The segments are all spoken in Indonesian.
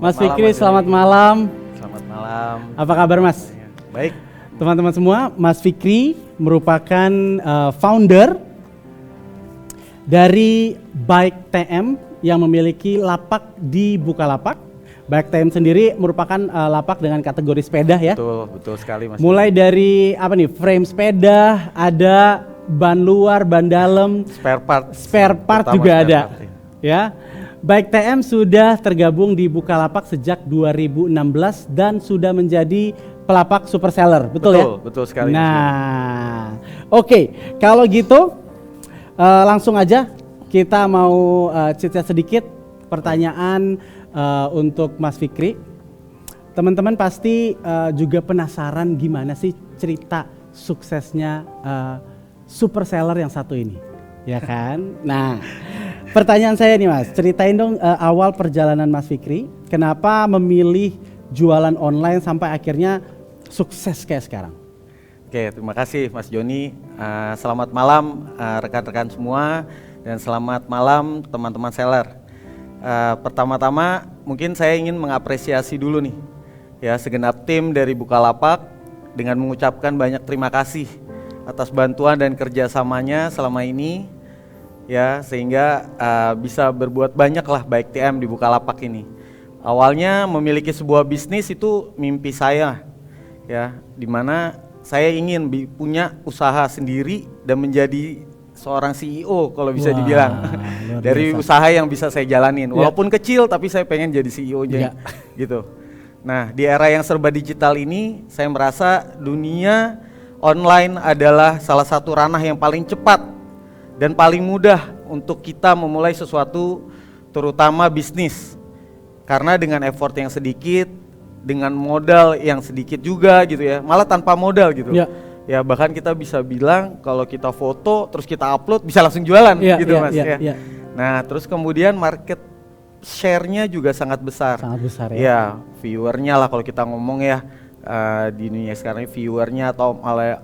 Mas Fikri, selamat malam. Selamat malam. Apa kabar Mas? Baik. Teman-teman semua, Mas Fikri merupakan founder dari Bike TM yang memiliki lapak di Bukalapak. Bike TM sendiri merupakan lapak dengan kategori sepeda ya. Betul sekali Mas. Mulai dari apa nih? Frame sepeda, ada ban luar, ban dalam, spare part juga ada. Ya. Bike TM sudah tergabung di Bukalapak sejak 2016 dan sudah menjadi pelapak super seller, betul ya? Betul sekali. Nah, oke, kalau gitu langsung aja kita mau cerita sedikit pertanyaan untuk Mas Fikri. Teman-teman pasti juga penasaran gimana sih cerita suksesnya super seller yang satu ini, ya kan? Nah, pertanyaan saya nih Mas, ceritain dong awal perjalanan Mas Fikri, kenapa memilih jualan online sampai akhirnya sukses kayak sekarang? Oke, terima kasih Mas Joni. Selamat malam rekan-rekan semua dan selamat malam teman-teman seller. Pertama-tama mungkin saya ingin mengapresiasi dulu nih ya segenap tim dari Bukalapak dengan mengucapkan banyak terima kasih atas bantuan dan kerjasamanya selama ini. Ya, sehingga bisa berbuat banyak lah Bike TM di Bukalapak ini. Awalnya memiliki sebuah bisnis itu mimpi saya, ya, dimana saya ingin punya usaha sendiri dan menjadi seorang CEO kalau bisa dibilang dari usaha yang bisa saya jalanin. Walaupun kecil tapi saya pengen jadi CEO-nya, gitu. Nah, di era yang serba digital ini, saya merasa dunia online adalah salah satu ranah yang paling cepat dan paling mudah untuk kita memulai sesuatu, terutama bisnis. Karena dengan effort yang sedikit, dengan modal yang sedikit juga gitu ya, malah tanpa modal gitu. Ya bahkan kita bisa bilang kalau kita foto terus kita upload bisa langsung jualan gitu Mas ya. Nah, terus kemudian market share-nya juga sangat besar. Sangat besar ya. Ya, viewernya lah kalau kita ngomong ya di dunia sekarang viewernya atau malah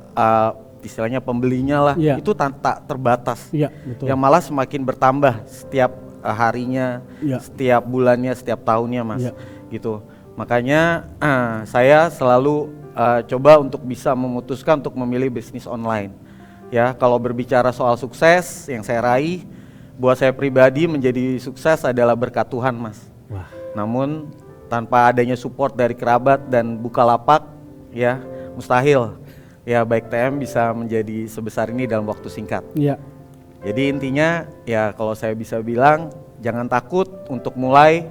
istilahnya pembelinya lah itu tak terbatas, betul. Yang malah semakin bertambah setiap harinya, setiap bulannya, setiap tahunnya Mas, gitu. Makanya saya selalu coba untuk bisa memutuskan untuk memilih bisnis online. Ya, kalau berbicara soal sukses yang saya raih, buat saya pribadi menjadi sukses adalah berkat Tuhan Mas. Wah. Namun tanpa adanya support dari kerabat dan Bukalapak, ya mustahil. Ya Bike TM bisa menjadi sebesar ini dalam waktu singkat. Jadi intinya ya kalau saya bisa bilang jangan takut untuk mulai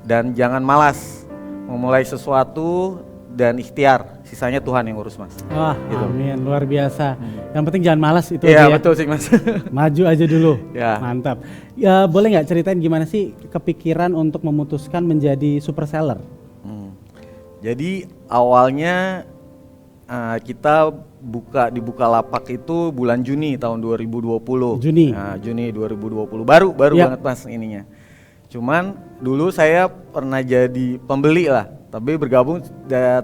dan jangan malas memulai sesuatu dan ikhtiar, sisanya Tuhan yang urus Mas. Wah, gitu. Amin, luar biasa. Yang penting jangan malas itu. Iya betul sih Mas. Maju aja dulu. Ya. Mantap. Ya, boleh nggak ceritain gimana sih kepikiran untuk memutuskan menjadi super seller? Jadi awalnya kita buka di Bukalapak itu bulan Juni tahun 2020. Juni 2020 baru banget Mas ininya. Cuman dulu saya pernah jadi pembeli lah, tapi bergabung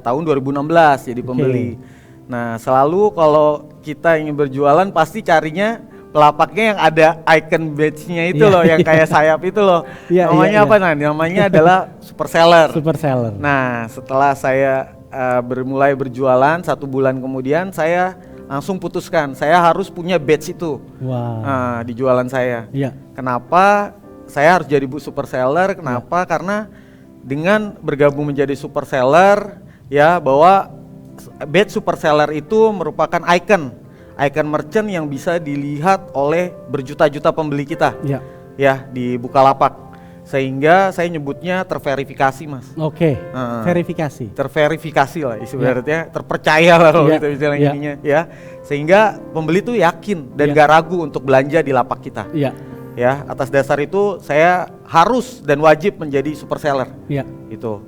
tahun 2016 jadi pembeli. Nah, selalu kalau kita ingin berjualan pasti carinya pelapaknya yang ada icon badge-nya itu loh, yang kayak sayap itu loh. Namanya apa Nan? Namanya adalah super seller. Super seller. Nah, setelah saya mulai berjualan 1 bulan kemudian saya langsung putuskan saya harus punya badge itu di jualan saya. Kenapa saya harus jadi super seller? Kenapa? Karena dengan bergabung menjadi super seller ya bahwa badge super seller itu merupakan icon merchant yang bisa dilihat oleh berjuta-juta pembeli kita ya di Bukalapak. Sehingga saya nyebutnya terverifikasi Mas. Terverifikasi lah ibaratnya, terpercaya lah kalau gitu istilahnya ininya ya. Sehingga pembeli tuh yakin dan gak ragu untuk belanja di lapak kita. Ya, atas dasar itu saya harus dan wajib menjadi super seller. Itu.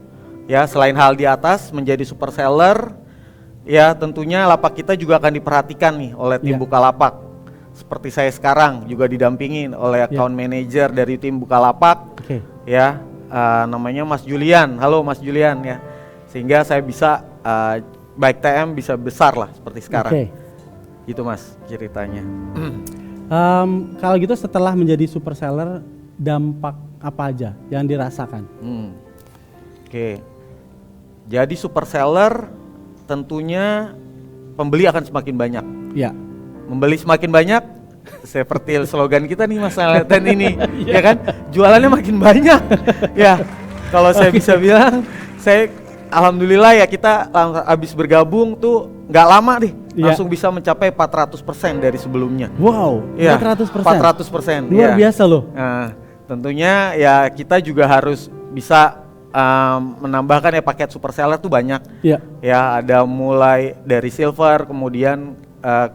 Ya, selain hal di atas menjadi super seller, ya tentunya lapak kita juga akan diperhatikan nih oleh tim Bukalapak. Seperti saya sekarang juga didampingin oleh account manager dari tim Bukalapak, ya namanya Mas Julian. Halo Mas Julian ya, sehingga saya bisa Bike TM bisa besar lah seperti sekarang. Gitu Mas ceritanya. Kalau gitu setelah menjadi super seller, dampak apa aja yang dirasakan? Oke. Jadi super seller tentunya pembeli akan semakin banyak. Ya. Membeli semakin banyak seperti slogan kita nih Mas Leten ini, ya kan? Jualannya makin banyak. Ya. Kalau saya bisa bilang, saya alhamdulillah ya kita habis bergabung tuh nggak lama deh, langsung bisa mencapai 400% dari sebelumnya. Wow, Ya, 400%. 400%. Luar ya. biasa loh. Nah, tentunya ya kita juga harus bisa menambahkan ya paket super seller tuh banyak. Ya. Ya, ada mulai dari silver kemudian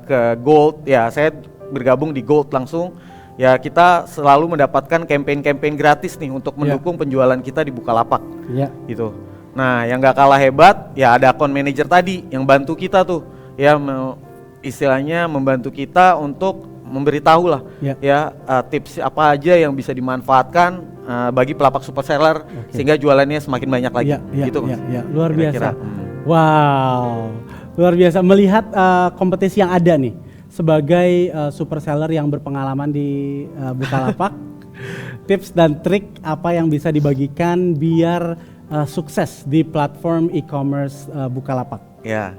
ke gold. Ya, saya bergabung di gold langsung. Ya, kita selalu mendapatkan campaign-campaign gratis nih untuk mendukung penjualan kita di Bukalapak. Ya. Gitu. Nah, yang gak kalah hebat ya ada account manager tadi yang bantu kita tuh ya istilahnya membantu kita untuk memberitahu lah ya tips apa aja yang bisa dimanfaatkan bagi pelapak super seller sehingga jualannya semakin banyak lagi. Gitu Mas. Luar Kira-kira. biasa. Wow, luar biasa melihat kompetisi yang ada nih sebagai super seller yang berpengalaman di Bukalapak. Tips dan trik apa yang bisa dibagikan biar sukses di platform e-commerce Bukalapak? Ya,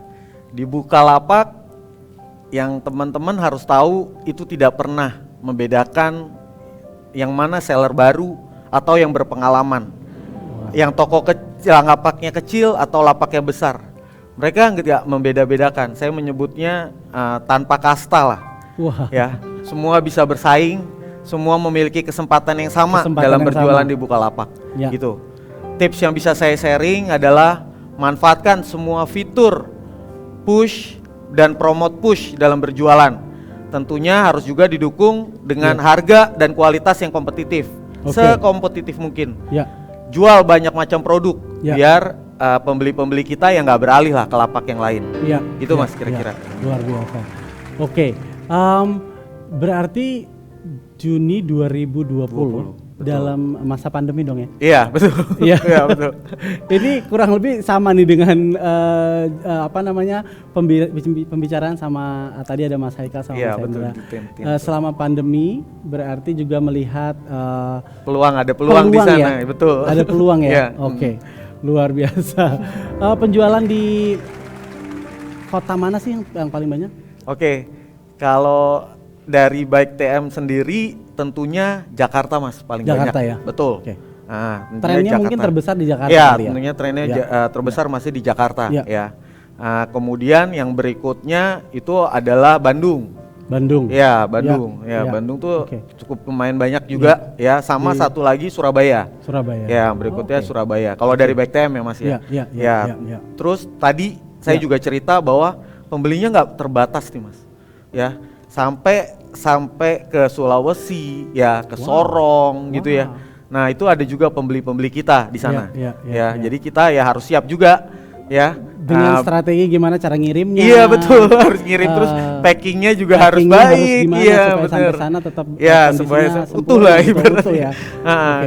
di Bukalapak yang teman-teman harus tahu itu tidak pernah membedakan yang mana seller baru atau yang berpengalaman. Yang toko kecil, lapaknya kecil atau lapaknya besar. Mereka nggak membeda-bedakan. Saya menyebutnya tanpa kasta lah. Wah. Ya, semua bisa bersaing, semua memiliki kesempatan yang sama dalam berjualan di Bukalapak. Ya. Gitu. Tips yang bisa saya sharing adalah manfaatkan semua fitur push dan promote push dalam berjualan. Tentunya harus juga didukung dengan harga dan kualitas yang kompetitif, sekompetitif mungkin. Ya. Jual banyak macam produk biar pembeli-pembeli kita yang nggak beralih lah ke lapak yang lain. Ya. Itu Mas kira-kira. Luar biasa. Oke, berarti Juni 2020 dalam masa pandemi dong ya? Iya betul. Iya. Iya betul. Ini kurang lebih sama nih dengan pembicaraan sama tadi ada Mas Haikal sama Mas Hendra. Selama pandemi berarti juga melihat ada peluang di sana, betul. Ada peluang ya. Yeah. Oke. Luar biasa. Penjualan di kota mana sih yang paling banyak? Oke. Kalau dari Baik TM sendiri tentunya Jakarta Mas paling Jakarta banyak. Ya. Betul. Nah, trennya mungkin terbesar di Jakarta. Ya, tentunya trennya terbesar masih di Jakarta. Ya. Kemudian yang berikutnya itu adalah Bandung. Ya, Bandung. Bandung tuh cukup lumayan banyak juga. Ya, sama satu lagi Surabaya. Ya, berikutnya Surabaya. Kalau dari Baik TM ya Mas ya. Terus tadi saya juga cerita bahwa pembelinya nggak terbatas nih Mas. Ya, sampai ke Sulawesi, ya ke Sorong gitu ya. Nah itu ada juga pembeli-pembeli kita di sana. Jadi kita ya harus siap juga ya. Dengan strategi gimana cara ngirimnya. Iya betul, harus ngirim terus packingnya juga harus baik. Iya betul. Sampai sana tetap supaya utuh lah ibaratnya.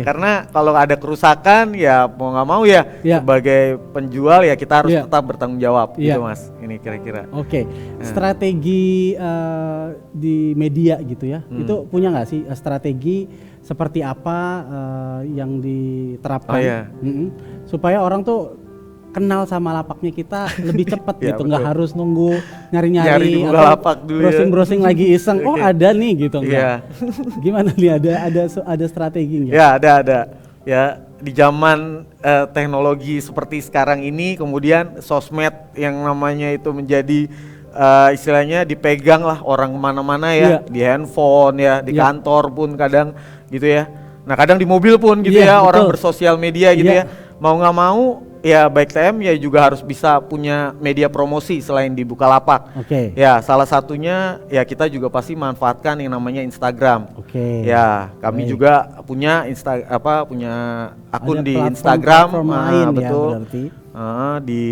Karena kalau ada kerusakan ya mau nggak mau ya sebagai penjual ya kita harus tetap bertanggung jawab gitu Mas. Ini kira-kira. Oke. Strategi di media gitu ya. Itu punya nggak sih strategi seperti apa yang diterapkan supaya orang tuh kenal sama lapaknya kita lebih cepat gitu, nggak harus nunggu nyari-nyari atau browsing lagi iseng. Oh ada nih gitu enggak? Gimana nih ada strategi nggak? Ya ada. Ya di zaman teknologi seperti sekarang ini, kemudian sosmed yang namanya itu menjadi istilahnya dipegang lah orang kemana-mana ya, di handphone ya, di kantor pun kadang gitu ya. Nah kadang di mobil pun gitu ya, orang bersosial media gitu ya. Mau nggak mau ya Baik TM ya juga harus bisa punya media promosi selain di Bukalapak. Ya salah satunya ya kita juga pasti manfaatkan yang namanya Instagram. Ya kami juga punya punya akun di Instagram, betul. Di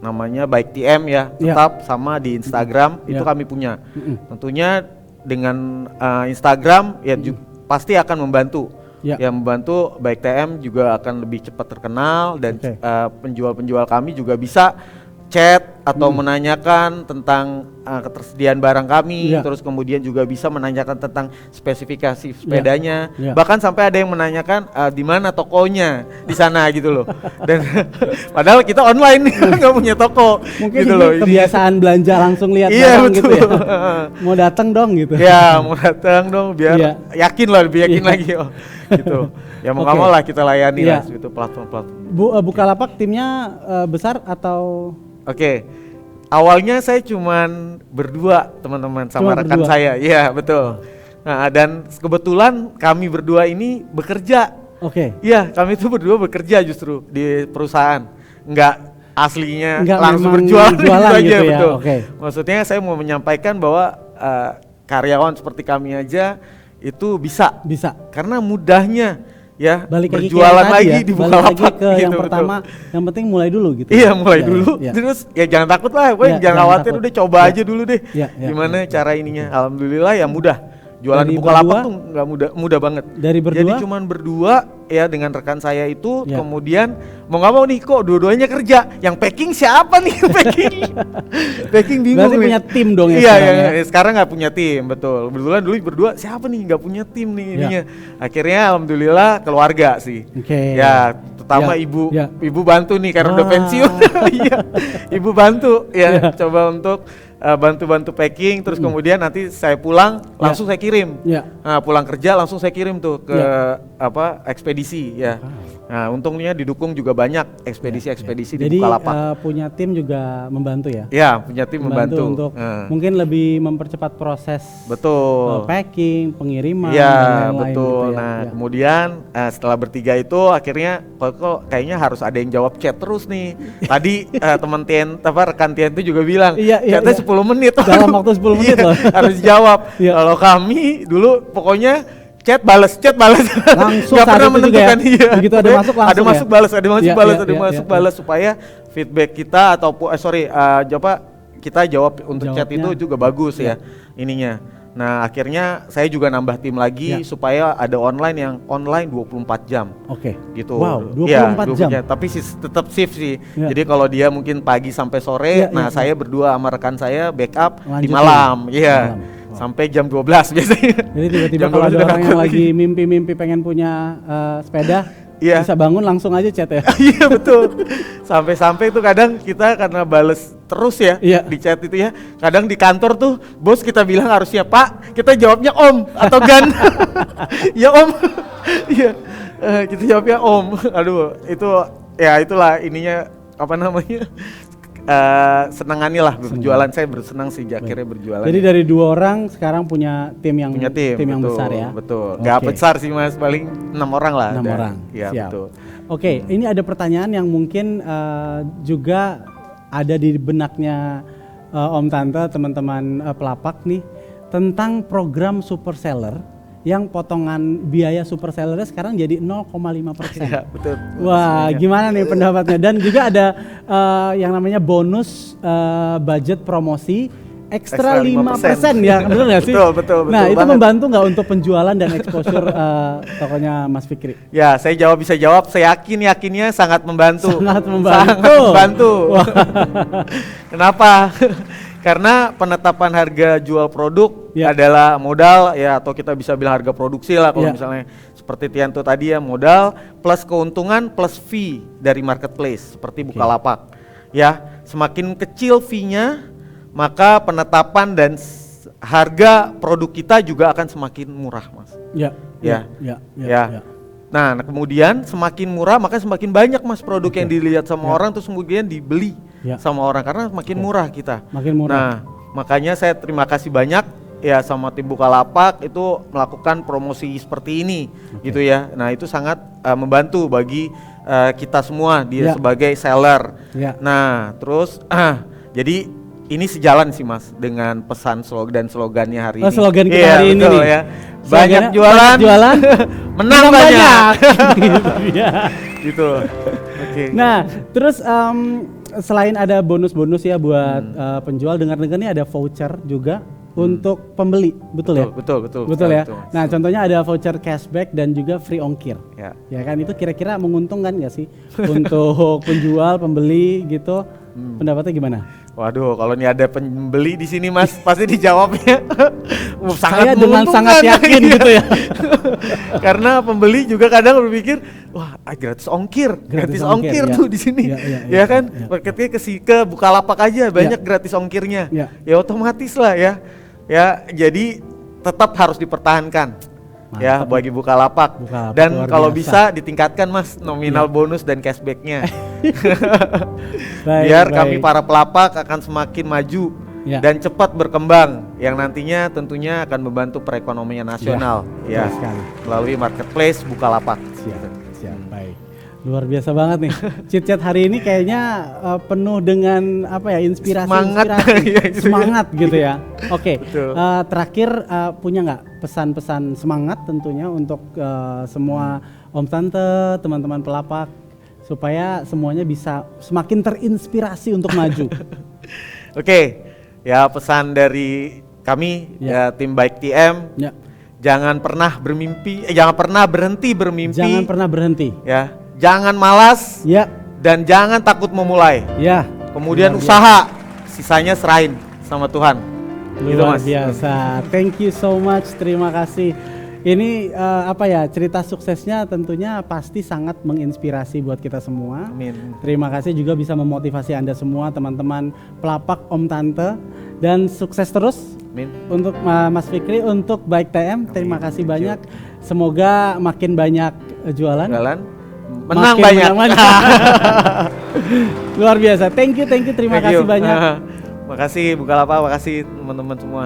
namanya Baik TM ya, tetap sama di Instagram itu kami punya. Tentunya dengan Instagram ya pasti akan membantu. Yang membantu Baik TM juga akan lebih cepat terkenal dan penjual-penjual kami juga bisa chat atau menanyakan tentang ketersediaan barang kami, Iya. terus kemudian juga bisa menanyakan tentang spesifikasi sepedanya, Iya. bahkan sampai ada yang menanyakan di mana tokonya di sana gitu loh. Dan padahal kita online nggak punya toko, Mungkin gitu ini loh. kebiasaan belanja langsung lihat Iya, barang gitu ya. betul. Mau datang dong gitu. Ya mau datang dong biar Iya. yakin lah, lebih yakin Iya. lagi gitu. Ya mau nggak Oke. mau lah kita layani Iya. lah itu platform-platform. Bukalapak timnya besar atau Oke, awalnya saya cuman berdua teman-teman sama Cuma rekan berdua? saya, iya betul. Nah, dan kebetulan kami berdua ini bekerja, oke? iya kami itu berdua bekerja justru di perusahaan, nggak aslinya Nggak langsung memang berjualan jualan gitu gitu aja, ya, betul. oke. Maksudnya saya mau menyampaikan bahwa karyawan seperti kami aja itu bisa, Bisa. karena mudahnya ya Balik lagi ke berjualan yang tadi lagi ya, di balik lagi Bukalapak ke yang gitu, pertama, yang penting mulai dulu gitu. Iya mulai Ya, dulu, ya, ya. terus ya jangan takut lah, Ya, jangan jangan khawatir, takut. udah coba Ya. aja dulu deh. Ya, ya, Gimana ya. cara ininya? Alhamdulillah ya mudah. Jualan Dari di Bukalapak berdua? tuh nggak mudah banget. Dari berdua? Jadi cuman berdua ya dengan rekan saya itu, Ya. kemudian mau nggak mau nih kok dua-duanya kerja. Yang packing siapa nih? Packing bingung Berarti nih. punya tim dong ya Iya, sekarang ya, ya? sekarang nggak punya tim, betul. Kebetulan dulu berdua siapa nih nggak punya tim nih Ya. ininya. Akhirnya alhamdulillah keluarga sih. Oke. Ya, terutama Ya, ibu ya. ibu bantu nih karena udah Wah. pensiun. Iya. Ibu bantu ya, Ya. coba untuk bantu-bantu packing, terus kemudian nanti saya pulang langsung saya kirim. Ya. Nah, pulang kerja langsung saya kirim tuh ke Ya. ekspedisi ya. Nah, untungnya didukung juga banyak ekspedisi-ekspedisi di Jadi Bukalapak. punya tim juga membantu ya? Ya, punya tim membantu. untuk Nah, mungkin lebih mempercepat proses betul. packing, pengiriman, Iya, dan lain-lain betul. gitu ya. Nah, Ya. kemudian setelah bertiga itu akhirnya kok kayaknya harus ada yang jawab chat terus nih. Tadi teman Tien, rekan Tien itu juga bilang, Iya, iya, chatnya iya. 10 menit. Dalam waktu 10 menit Iya, loh. harus jawab. Iya. Kalau kami dulu pokoknya chat balas. Langsung Nggak saat pernah itu juga ya? menentukan, iya. Begitu ada Pokoknya masuk langsung ada ya? masuk balas, ada masuk Iya, balas, iya, ada iya, masuk iya, balas supaya feedback kita ataupun kita jawab untuk chat Jawabnya. itu juga bagus Iya. ya ininya. Nah, akhirnya saya juga nambah tim lagi Iya. supaya ada online yang online 24 jam Oke. gitu. Wow, 24 Iya, jam. Tapi tetap shift sih. Iya. Jadi kalau dia mungkin pagi sampai sore, Iya, nah iya, saya berdua sama rekan saya backup di Lanjutin. malam. Iya. Malam. Wow. Sampai jam 12 biasanya. Jadi tiba-tiba Jam kalau 12 ada udah orang yang takut. lagi mimpi-mimpi pengen punya sepeda, Iya. bisa bangun langsung aja chat ya. Iya betul. Sampai-sampai itu kadang kita karena bales terus ya Iya. di chat itu ya. Kadang di kantor tuh bos kita bilang harusnya Pak, kita jawabnya Om atau Gan. Ya Om. Iya. Kita jawabnya Om. Aduh, itu ya itulah ininya apa namanya? Senangannya lah berjualan. Saya bersenang sih akhirnya berjualan. Jadi dari 2 orang sekarang punya tim yang punya tim yang betul, besar ya. Betul. Oke. Gak besar sih Mas, paling 6 orang lah. 6 ada. orang. Iya, Siap. betul. Oke, ini ada pertanyaan yang mungkin juga ada di benaknya Om Tante, teman-teman pelapak nih, tentang program super seller yang potongan biaya super sellernya sekarang jadi 0,5%. Iya, betul. Wah, gimana nih pendapatnya? Dan juga ada yang namanya bonus budget promosi ekstra 5% ya, betul nggak sih? Betul Nah, itu banget. membantu nggak untuk penjualan dan exposure tokonya Mas Fikri? Ya, saya bisa jawab. Saya yakinnya sangat membantu. Sangat membantu. Sangat membantu. Wah. Kenapa? Karena penetapan harga jual produk Ya. adalah modal ya, atau kita bisa bilang harga produksi lah kalau Ya. misalnya seperti Tianto tadi ya, modal plus keuntungan plus fee dari marketplace seperti Bukalapak. Ya, semakin kecil fee-nya, maka penetapan dan harga produk kita juga akan semakin murah, Mas. Ya, Ya. ya. Nah, kemudian semakin murah maka semakin banyak Mas produk yang dilihat sama orang terus kemudian dibeli sama orang karena makin murah kita. Makin murah. Nah, makanya saya terima kasih banyak ya sama tim Bukalapak itu melakukan promosi seperti ini gitu ya. Nah, itu sangat membantu bagi kita semua dia sebagai seller. Ya. Nah, terus jadi ini sejalan sih Mas dengan pesan slogannya hari ini. Slogan kita Iya, hari ini betul nih. ya. Slogannya, Banyak jualan, menang banyak. Gitu dia. Gitu. Oke. Nah, terus selain ada bonus-bonus ya buat penjual, dengar-dengar nih ada voucher juga untuk pembeli, betul ya? Betul ya. Betul. Nah, contohnya ada voucher cashback dan juga free ongkir. Ya. Ya kan, itu kira-kira menguntungkan nggak sih untuk penjual, pembeli gitu? Pendapatnya gimana? Waduh, kalau ini ada pembeli di sini Mas, pasti dijawabnya Saya sangat dengan menguntungkan. sangat yakin Iya. gitu ya. Karena pembeli juga kadang berpikir, wah gratis ongkir, Gratis gratis ongkir, ongkir ya. tuh di sini, Ya, ya kan? ya. Marketnya ke Bukalapak aja banyak gratis ongkirnya, Ya. ya otomatis lah ya, jadi tetap harus dipertahankan. Ya Mantap. bagi Bukalapak. Bukalapak Dan luar kalau biasa. bisa ditingkatkan Mas nominal bonus dan cashbacknya. Baik, Biar baik. kami para pelapak akan semakin maju Ya. dan cepat berkembang yang nantinya tentunya akan membantu perekonomian nasional betul ya sekali. melalui marketplace Bukalapak. Siap, baik. Luar biasa banget nih. Chit-chat hari ini kayaknya penuh dengan apa ya, inspirasi, Semangat. Iya, gitu ya. semangat gitu ya. Oke, Betul. terakhir punya nggak pesan-pesan semangat tentunya untuk semua om tante, teman-teman pelapak supaya semuanya bisa semakin terinspirasi untuk maju. Oke, ya pesan dari kami Ya. ya tim Baik TM, Ya, jangan pernah bermimpi, jangan pernah berhenti bermimpi, jangan pernah berhenti. ya, jangan malas Ya, dan jangan takut memulai. ya. Kemudian Luar usaha, sisanya serahin sama Tuhan. Gitu, Luar Mas. biasa. Thank you so much. Terima kasih. Ini apa ya, cerita suksesnya tentunya pasti sangat menginspirasi buat kita semua. Amin. Terima kasih juga bisa memotivasi Anda semua, teman-teman pelapak, om tante, dan sukses terus Amin. untuk Mas Fikri, untuk Baik TM. Terima kasih Thank you. banyak. Semoga makin banyak jualan. Jalan menang Makin banyak. menang banyak. Luar biasa. Thank you. Terima Thank kasih you. banyak. Makasih Bukalapak, makasih teman-teman semua.